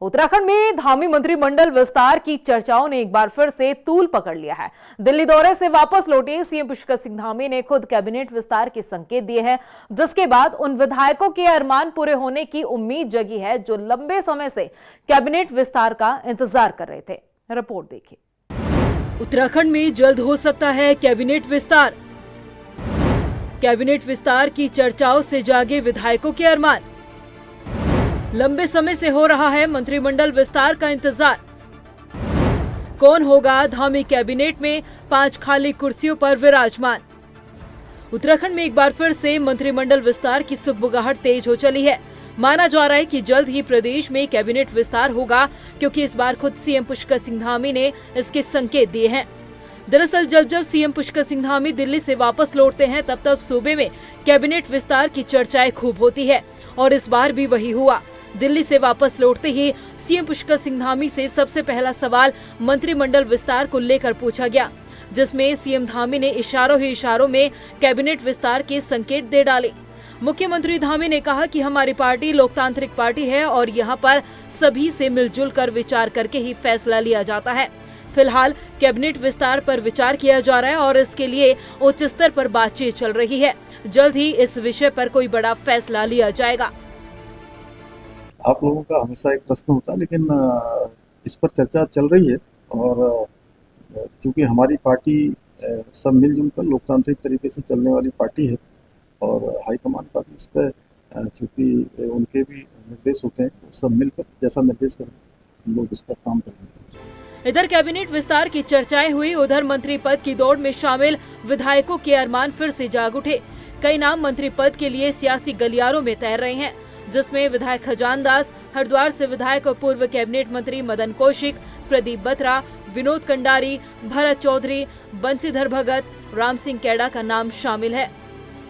उत्तराखंड में धामी मंत्रिमंडल विस्तार की चर्चाओं ने एक बार फिर से तूल पकड़ लिया है। दिल्ली दौरे से वापस लौटे सीएम पुष्कर सिंह धामी ने खुद कैबिनेट विस्तार के संकेत दिए हैं, जिसके बाद उन विधायकों के अरमान पूरे होने की उम्मीद जगी है जो लंबे समय से कैबिनेट विस्तार का इंतजार कर रहे थे। रिपोर्ट देखिए। उत्तराखंड में जल्द हो सकता है कैबिनेट विस्तार। कैबिनेट विस्तार की चर्चाओं से जागे विधायकों के अरमान। लंबे समय से हो रहा है मंत्रिमंडल विस्तार का इंतजार। कौन होगा धामी कैबिनेट में 5 खाली कुर्सियों पर विराजमान। उत्तराखंड में एक बार फिर से मंत्रिमंडल विस्तार की सुगबुगाहट तेज हो चली है। माना जा रहा है कि जल्द ही प्रदेश में कैबिनेट विस्तार होगा, क्योंकि इस बार खुद सीएम पुष्कर सिंह धामी ने इसके संकेत दिए हैं। दरअसल जब सीएम पुष्कर सिंह धामी दिल्ली से वापस लौटते हैं, तब सूबे में कैबिनेट विस्तार की चर्चाएं खूब होती है और इस बार भी वही हुआ। दिल्ली से वापस लौटते ही सीएम पुष्कर सिंह धामी से सबसे पहला सवाल मंत्रिमंडल विस्तार को लेकर पूछा गया, जिसमें सीएम धामी ने इशारों ही इशारों में कैबिनेट विस्तार के संकेत दे डाले। मुख्यमंत्री धामी ने कहा कि हमारी पार्टी लोकतांत्रिक पार्टी है और यहाँ पर सभी से मिलजुल कर विचार करके ही फैसला लिया जाता है। फिलहाल कैबिनेट विस्तार पर विचार किया जा रहा है और इसके लिए उच्च स्तर पर बातचीत चल रही है। जल्द ही इस विषय पर कोई बड़ा फैसला लिया जाएगा। आप लोगों का हमेशा एक प्रश्न होता है, लेकिन इस पर चर्चा चल रही है और क्योंकि हमारी पार्टी सब मिलजुल कर लोकतांत्रिक तरीके से चलने वाली पार्टी है और हाईकमान का भी इस पर क्योंकि उनके भी निर्देश होते हैं, सब मिलकर जैसा निर्देश करें हम लोग इस पर काम करेंगे। इधर कैबिनेट विस्तार की चर्चाएं हुई, उधर मंत्री पद की दौड़ में शामिल विधायकों के अरमान फिर से जाग उठे। कई नाम मंत्री पद के लिए सियासी गलियारों में तैर रहे हैं, जिसमें विधायक खजान दास, हरिद्वार से विधायक और पूर्व कैबिनेट मंत्री मदन कौशिक, प्रदीप बत्रा, विनोद कंडारी, भरत चौधरी, बंसीधर भगत, राम सिंह कैडा का नाम शामिल है।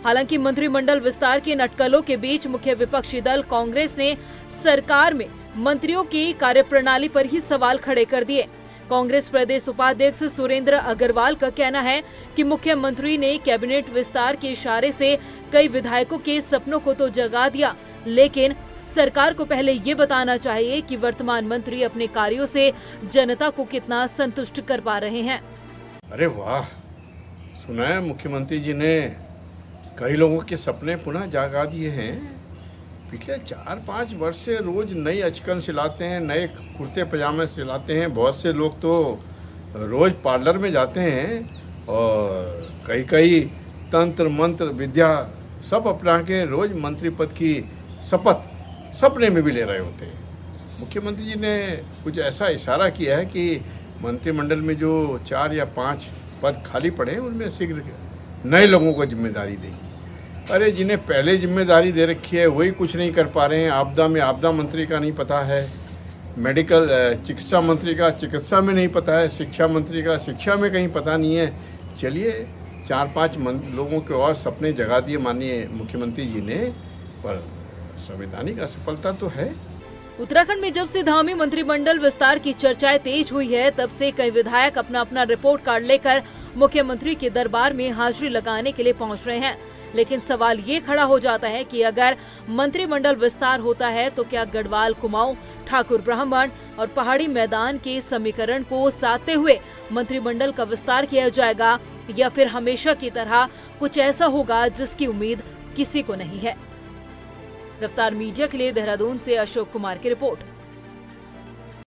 हालांकि मंत्रिमंडल विस्तार की नटकलों के बीच मुख्य विपक्षी दल कांग्रेस ने सरकार में मंत्रियों की कार्यप्रणाली पर ही सवाल खड़े कर दिए। कांग्रेस प्रदेश उपाध्यक्ष सुरेंद्र अग्रवाल का कहना है कि मुख्यमंत्री ने कैबिनेट विस्तार के इशारे से कई विधायकों के सपनों को तो जगा दिया, लेकिन सरकार को पहले ये बताना चाहिए कि वर्तमान मंत्री अपने कार्यों से जनता को कितना संतुष्ट कर पा रहे हैं। अरे वाह, सुना है मुख्यमंत्री जी ने कई लोगों के सपने पुनः जागा दिए हैं। पिछले 4-5 वर्ष से रोज नई अचकन सिलाते हैं, नए कुर्ते पजामे सिलाते हैं। बहुत से लोग तो रोज पार्लर में जाते हैं और कई तंत्र मंत्र विद्या सब अपना के रोज मंत्री पद की शपथ सपने में भी ले रहे होते हैं। मुख्यमंत्री जी ने कुछ ऐसा इशारा किया है कि मंत्रिमंडल में जो 4 या 5 पद खाली पड़े हैं उनमें शीघ्र नए लोगों को जिम्मेदारी देगी। अरे जिन्हें पहले जिम्मेदारी दे रखी है वही कुछ नहीं कर पा रहे हैं। आपदा में आपदा मंत्री का नहीं पता है, मेडिकल चिकित्सा मंत्री का चिकित्सा में नहीं पता है, शिक्षा मंत्री का शिक्षा में कहीं पता नहीं है। चलिए 4-5 लोगों के और सपने जगा दिए माननीय मुख्यमंत्री जी ने, पर संवैधानिक असफलता तो है। उत्तराखंड में जब से धामी मंत्रिमंडल विस्तार की चर्चाएं तेज हुई है, तब से कई विधायक अपना रिपोर्ट कार्ड लेकर मुख्यमंत्री के दरबार में हाजिरी लगाने के लिए पहुंच रहे हैं। लेकिन सवाल ये खड़ा हो जाता है कि अगर मंत्रिमंडल विस्तार होता है तो क्या गढ़वाल कुमाऊं, ठाकुर ब्राह्मण और पहाड़ी मैदान के समीकरण को साधते हुए मंत्रिमंडल का विस्तार किया जाएगा, या फिर हमेशा की तरह कुछ ऐसा होगा जिसकी उम्मीद किसी को नहीं है। रफ्तार मीडिया के लिए देहरादून से अशोक कुमार की रिपोर्ट।